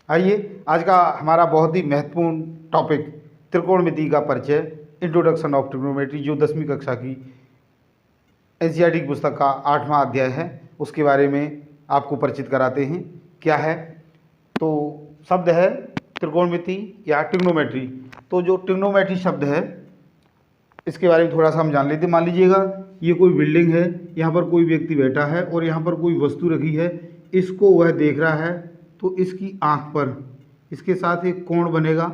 आइए आज का हमारा बहुत ही महत्वपूर्ण टॉपिक त्रिकोणमिति का परिचय, इंट्रोडक्शन ऑफ ट्रिग्नोमेट्री, जो 10वीं कक्षा की एनसीईआरटी की पुस्तक का 8वां अध्याय है, उसके बारे में आपको परिचित कराते हैं। क्या है तो शब्द है त्रिकोणमिति या ट्रिग्नोमेट्री। तो जो ट्रिग्नोमेट्री शब्द है इसके बारे में थोड़ा सा हम जान लेते हैं। मान लीजिएगा ये कोई बिल्डिंग है, यहाँ पर कोई व्यक्ति बैठा है और यहाँ पर कोई वस्तु रखी है, इसको वह देख रहा है। तो इसकी आँख पर इसके साथ एक कोण बनेगा,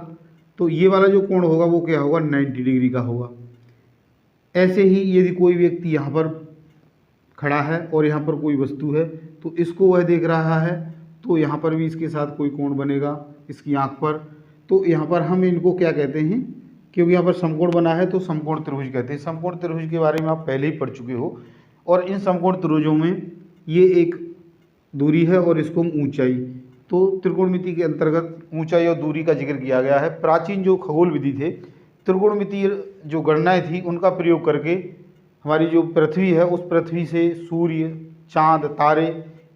तो ये वाला जो कोण होगा वो क्या होगा, 90 डिग्री का होगा। ऐसे ही यदि कोई व्यक्ति यहाँ पर खड़ा है और यहाँ पर कोई वस्तु है तो इसको वह देख रहा है, तो यहाँ पर भी इसके साथ कोई कोण बनेगा इसकी आँख पर। तो यहाँ पर हम इनको क्या कहते हैं, क्योंकि यहाँ पर समकोण बना है तो समकोण त्रिभुज कहते हैं। समकोण त्रिभुज के बारे में आप पहले ही पढ़ चुके हो। और इन समकोण त्रिभुजों में ये एक दूरी है और इसको हम ऊंचाई, तो त्रिकोणमिति के अंतर्गत ऊंचाई और दूरी का जिक्र किया गया है। प्राचीन जो खगोल विधि थे, त्रिकोणमिति जो गणनाएं थी, उनका प्रयोग करके हमारी जो पृथ्वी है उस पृथ्वी से सूर्य, चांद, तारे,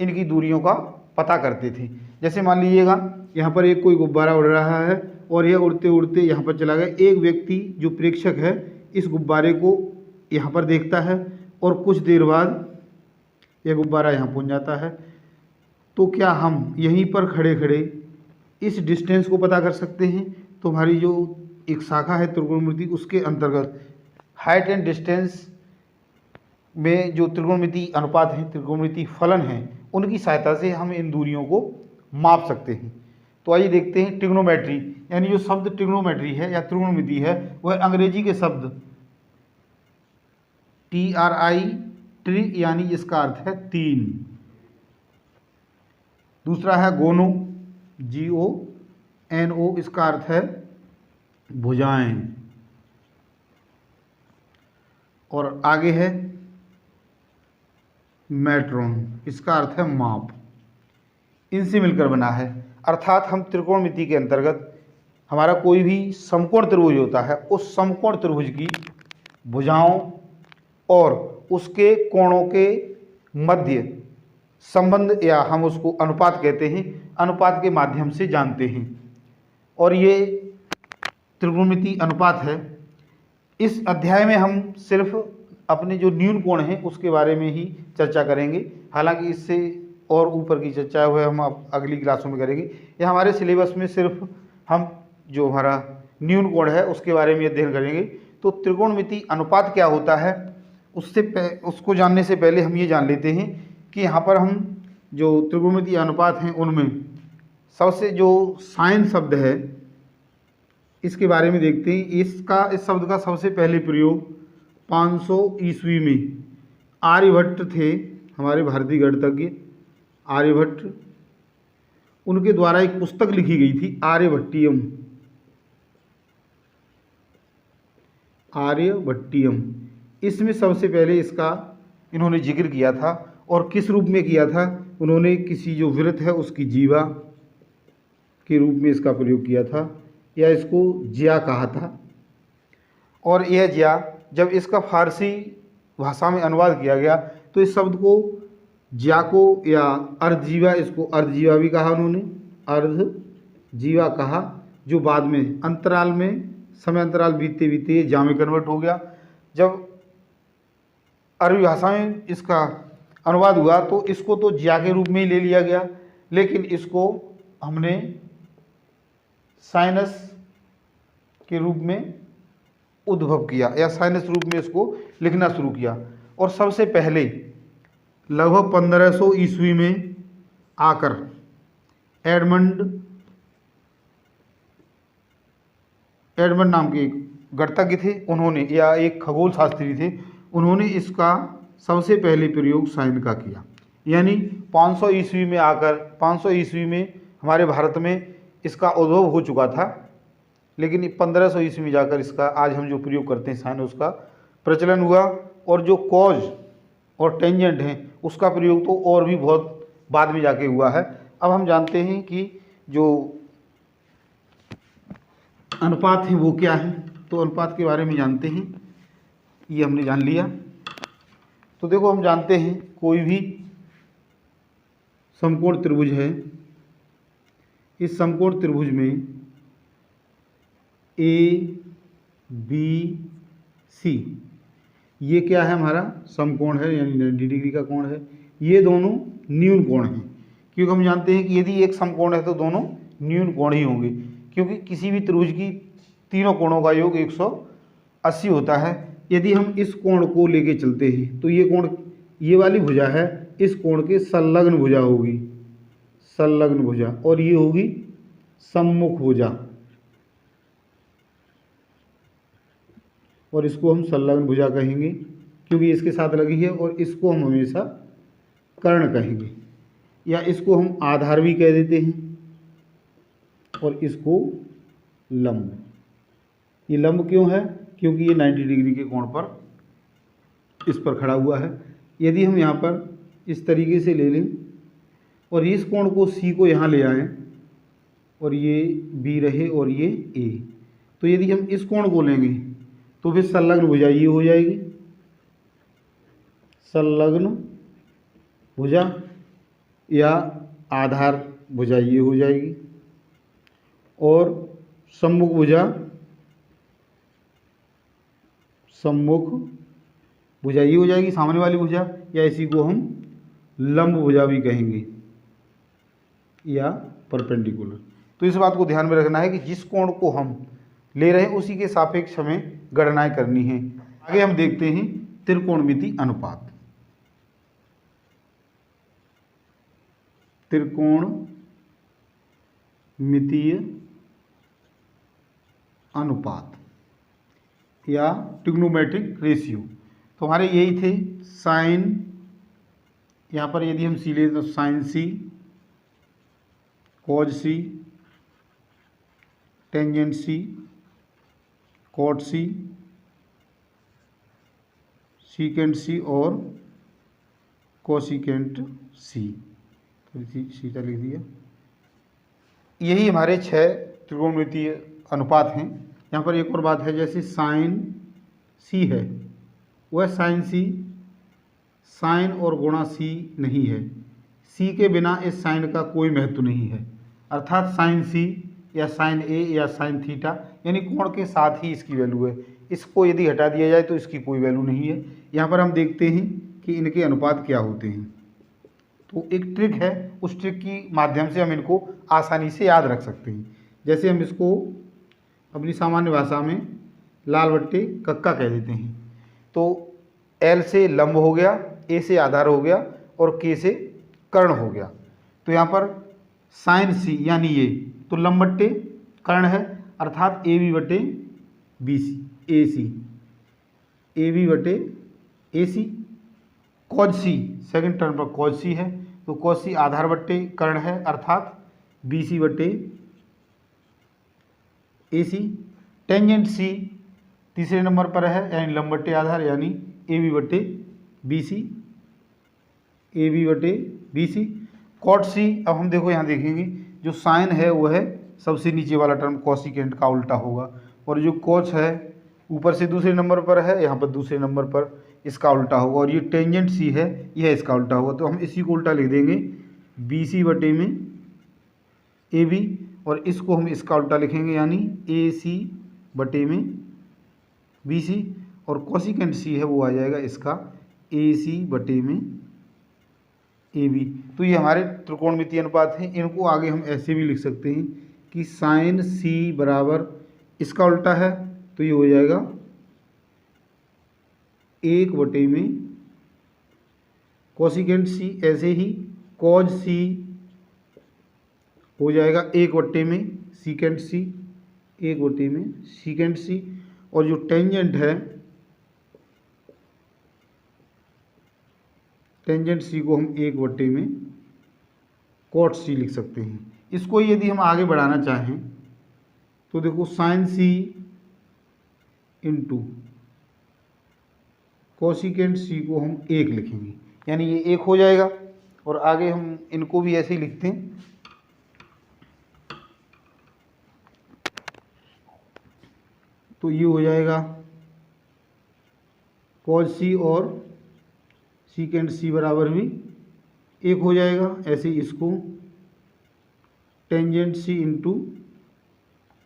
इनकी दूरियों का पता करते थे। जैसे मान लीजिएगा यहाँ पर एक कोई गुब्बारा उड़ रहा है और यह उड़ते उड़ते यहाँ पर चला गया। एक व्यक्ति जो प्रेक्षक है इस गुब्बारे को यहाँ पर देखता है और कुछ देर बाद यह गुब्बारा यहाँ पहुँच जाता है। तो क्या हम यहीं पर खड़े खड़े इस डिस्टेंस को पता कर सकते हैं? तो हमारी जो एक शाखा है त्रिकोणमिति, उसके अंतर्गत हाइट एंड डिस्टेंस में जो त्रिकोणमिति अनुपात हैं, त्रिकोणमिति फलन हैं, उनकी सहायता से हम इन दूरियों को माप सकते हैं। तो आइए देखते हैं ट्रिग्नोमेट्री, यानी जो शब्द ट्रिग्नोमेट्री है या त्रिकोणमिति है वह अंग्रेजी के शब्द TRI, ट्री, यानी इसका अर्थ है तीन। दूसरा है गोनो, GONO, इसका अर्थ है भुजाएं। और आगे है मैट्रोन, इसका अर्थ है माप। इनसे मिलकर बना है। अर्थात हम त्रिकोणमिति के अंतर्गत हमारा कोई भी समकोण त्रिभुज होता है, उस समकोण त्रिभुज की भुजाओं और उसके कोणों के मध्य संबंध, या हम उसको अनुपात कहते हैं, अनुपात के माध्यम से जानते हैं। और ये त्रिकोणमिति अनुपात है। इस अध्याय में हम सिर्फ अपने जो न्यून कोण हैं उसके बारे में ही चर्चा करेंगे। हालांकि इससे और ऊपर की चर्चा हुए हम अगली क्लासों में करेंगे। या हमारे सिलेबस में सिर्फ हम जो हमारा न्यून कोण है उसके बारे में अध्ययन करेंगे। तो त्रिकोणमिति अनुपात क्या होता है उसको जानने से पहले हम ये जान लेते हैं कि यहाँ पर हम जो त्रिकोणमिति अनुपात हैं उनमें सबसे जो साइन शब्द है इसके बारे में देखते हैं। इस शब्द का सबसे पहले प्रयोग 500 ईस्वी में आर्यभट्ट थे, हमारे भारतीय गणितज्ञ आर्यभट्ट, उनके द्वारा एक पुस्तक लिखी गई थी आर्यभट्टियम। आर्यभट्टियम, इसमें सबसे पहले इसका इन्होंने जिक्र किया था। और किस रूप में किया था? उन्होंने किसी जो वृत्त है उसकी जीवा के रूप में इसका प्रयोग किया था, या इसको जिया कहा था। और यह जिया जब इसका फारसी भाषा में अनुवाद किया गया तो इस शब्द को जिया को या अर्धजीवा, इसको अर्धजीवा भी कहा उन्होंने, अर्धजीवा कहा, जो बाद में अंतराल में समय अंतराल बीतते बीतते जा में कन्वर्ट हो गया। जब अरबी भाषा में इसका अनुवाद हुआ तो इसको तो जिया के रूप में ही ले लिया गया, लेकिन इसको हमने साइनस के रूप में उद्भव किया, या साइनस रूप में इसको लिखना शुरू किया। और सबसे पहले लगभग 1500 ईस्वी में आकर एडमंड नाम के एक गणितज्ञ थे, उन्होंने, या एक खगोल शास्त्री थे, उन्होंने इसका सबसे पहले प्रयोग साइन का किया। यानी 500 ईस्वी में आकर 500 ईस्वी में हमारे भारत में इसका उद्भव हो चुका था, लेकिन 1500 ईस्वी में जाकर इसका आज हम जो प्रयोग करते हैं साइन, उसका प्रचलन हुआ। और जो कॉज और टेंजेंट हैं उसका प्रयोग तो और भी बहुत बाद में जाके हुआ है। अब हम जानते हैं कि जो अनुपात है वो क्या है। तो अनुपात के बारे में जानते हैं, ये हमने जान लिया। तो देखो, हम जानते हैं कोई भी समकोण त्रिभुज है इस समकोण त्रिभुज में ए बी सी, ये क्या है हमारा समकोण है, यानी 90 डिग्री का कोण है। ये दोनों न्यून कोण हैं, क्योंकि हम जानते हैं कि यदि एक समकोण है तो दोनों न्यून कोण ही होंगे, क्योंकि किसी भी त्रिभुज की तीनों कोणों का योग 180 होता है। यदि हम इस कोण को लेके चलते हैं तो ये कोण, ये वाली भुजा है, इस कोण के संलग्न भुजा होगी, संलग्न भुजा, और ये होगी सम्मुख भुजा, और इसको हम संलग्न भुजा कहेंगे क्योंकि इसके साथ लगी है, और इसको हम हमेशा कर्ण कहेंगे, या इसको हम आधार भी कह देते हैं, और इसको लंब। ये लंब क्यों है? क्योंकि ये 90 डिग्री के कोण पर इस पर खड़ा हुआ है। यदि हम यहाँ पर इस तरीके से ले लें और इस कोण को सी को यहाँ ले आएँ, और ये बी रहे और ये ए, तो यदि हम इस कोण को लेंगे तो फिर संलग्न भुजा ये हो जाएगी, संलग्न भुजा, या आधार भुजा ये हो जाएगी, और सम्मुख भुजा, सम्मुख भुजा ये हो जाएगी, सामने वाली भुजा, या इसी को हम लंब भुजा भी कहेंगे, या परपेंडिकुलर। तो इस बात को ध्यान में रखना है कि जिस कोण को हम ले रहे हैं उसी के सापेक्ष हमें गणनाएं करनी है। आगे हम देखते हैं त्रिकोणमिति अनुपात। त्रिकोणमितीय अनुपात या ट्रिग्नोमेट्रिक रेशियो। तो हमारे यही थे साइन, यहाँ पर यदि हम सी लें तो साइन सी, कॉज सी, टेंजेंट सी, कॉट सी, सीकेंट सी और कोसिकेंट सी। सीटा लिख दिया। यही हमारे 6 त्रिकोणमितीय अनुपात हैं। यहाँ पर एक और बात है, जैसे साइन सी है वह साइन सी, साइन और गुणा सी नहीं है, सी के बिना इस साइन का कोई महत्व नहीं है, अर्थात साइन सी या साइन ए या साइन थीटा यानी कोण के साथ ही इसकी वैल्यू है। इसको यदि हटा दिया जाए तो इसकी कोई वैल्यू नहीं है। यहाँ पर हम देखते हैं कि इनके अनुपात क्या होते हैं। तो एक ट्रिक है, उस ट्रिक की माध्यम से हम इनको आसानी से याद रख सकते हैं। जैसे हम इसको अपनी सामान्य भाषा में लाल बट्टे कक्का कह देते हैं। तो एल से लंब हो गया, ए से आधार हो गया और के से कर्ण हो गया। तो यहाँ पर साइन सी यानी ये तो लंब बट्टे कर्ण है, अर्थात ए बी बटे B C, A C, A B बटे A C. Cos C second term पर कॉज सी है, तो कॉज सी आधार बट्टे कर्ण है, अर्थात बी सी बटे ए सी। टेंजेंट सी तीसरे नंबर पर है, यानी लंब बट्टे आधार, यानी ए बी बटे बी सी, ए बी बटे बी सी। कॉट सी, अब हम देखो यहाँ देखेंगे जो साइन है वो है सबसे नीचे वाला टर्म कोसिकेंट का उल्टा होगा, और जो कोच है ऊपर से दूसरे नंबर पर है, यहाँ पर दूसरे नंबर पर इसका उल्टा होगा, और ये टेंजेंट सी है यह इसका उल्टा होगा। तो हम इसी को उल्टा लिख देंगे बी सी बटे में ए बी, और इसको हम इसका उल्टा लिखेंगे यानी ए सी बटे में बी सी, और कोसिकेंट सी है वो आ जाएगा इसका ए सी बटे में ए बी। तो ये हमारे त्रिकोणमितीय अनुपात हैं। इनको आगे हम ऐसे भी लिख सकते हैं कि साइन सी बराबर इसका उल्टा है, तो ये हो जाएगा 1 बटे में कोसिकेंट सी, ऐसे ही कॉज सी हो जाएगा 1 बटे में सीकेंट सी, 1 बटे में सीकेंट सी, और जो टेंजेंट है टेंजेंट सी को हम 1 बटे में कॉट सी लिख सकते हैं। इसको यदि हम आगे बढ़ाना चाहें तो देखो साइन सी इंटू कोसिकेंट सी को हम 1 लिखेंगे, यानी ये 1 हो जाएगा, और आगे हम इनको भी ऐसे ही लिखते हैं। तो ये हो जाएगा कॉज सी और सीकेंट सी बराबर भी 1 हो जाएगा। ऐसे ही इसको टेंजेंट सी इंटू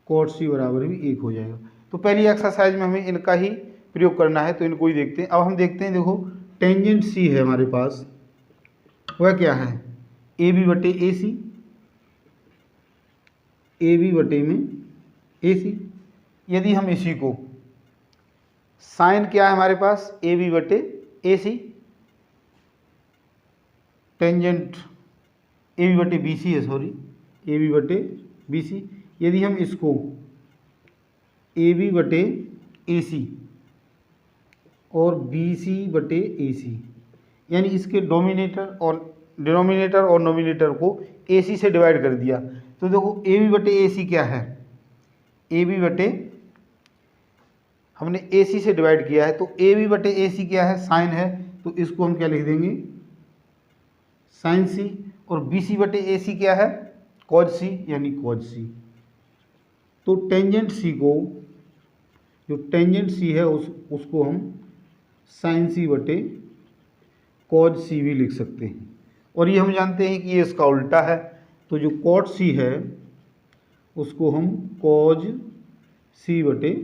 कॉट सी बराबर भी 1 हो जाएगा। तो पहली एक्सरसाइज में हमें इनका ही प्रयोग करना है, तो इनको ही देखते हैं। अब हम देखते हैं, देखो टेंजेंट सी है हमारे पास, वह क्या है, ए बी बटे ए सी, ए बी बटे में ए सी। यदि हम इसी को साइन क्या है हमारे पास, ए बी बटे A C, tangent A B बटे बी सी है, सॉरी ए बी बटे बी सी। यदि हम इसको ए बी बटे ए सी और बी सी बटे ए सी, यानी इसके डोमिनेटर और डिनोमिनेटर और नोमिनेटर को ए सी से डिवाइड कर दिया, तो देखो ए बी बटे ए सी क्या है, ए बी बटे, हमने ए सी से डिवाइड किया है, तो ए बी बटे ए सी क्या है, साइन है, तो इसको हम क्या लिख देंगे, साइन सी। और बी सी बटे ए सी क्या है, कॉज सी, यानी कॉज सी। तो टेंजेंट सी को, जो टेंजेंट सी है उसको हम साइन सी बटे कॉज सी भी लिख सकते हैं। और ये हम जानते हैं कि ये इसका उल्टा है, तो जो कॉट सी है उसको हम कॉज सी बटे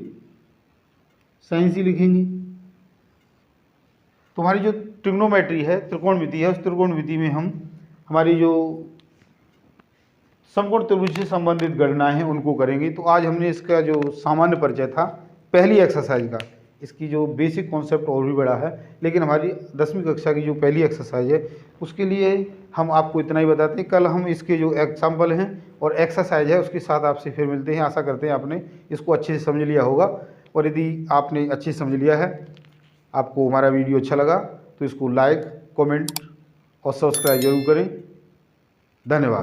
साइन सी लिखेंगे। तो हमारी जो ट्रिग्नोमेट्री है, त्रिकोणमिति है, उस त्रिकोणमिति में हम हमारी जो समकोण त्रिभुज से संबंधित गणनाएं हैं उनको करेंगे। तो आज हमने इसका जो सामान्य परिचय था पहली एक्सरसाइज का, इसकी जो बेसिक कॉन्सेप्ट और भी बड़ा है, लेकिन हमारी 10वीं कक्षा की जो पहली एक्सरसाइज है उसके लिए हम आपको इतना ही बताते हैं। कल हम इसके जो एग्जाम्पल हैं और एक्सरसाइज है उसके साथ आपसे फिर मिलते हैं। आशा करते हैं आपने इसको अच्छे से समझ लिया होगा, और यदि आपने अच्छे से समझ लिया है, आपको हमारा वीडियो अच्छा लगा, तो इसको लाइक, कमेंट और सब्सक्राइब जरूर करें। धन्यवाद।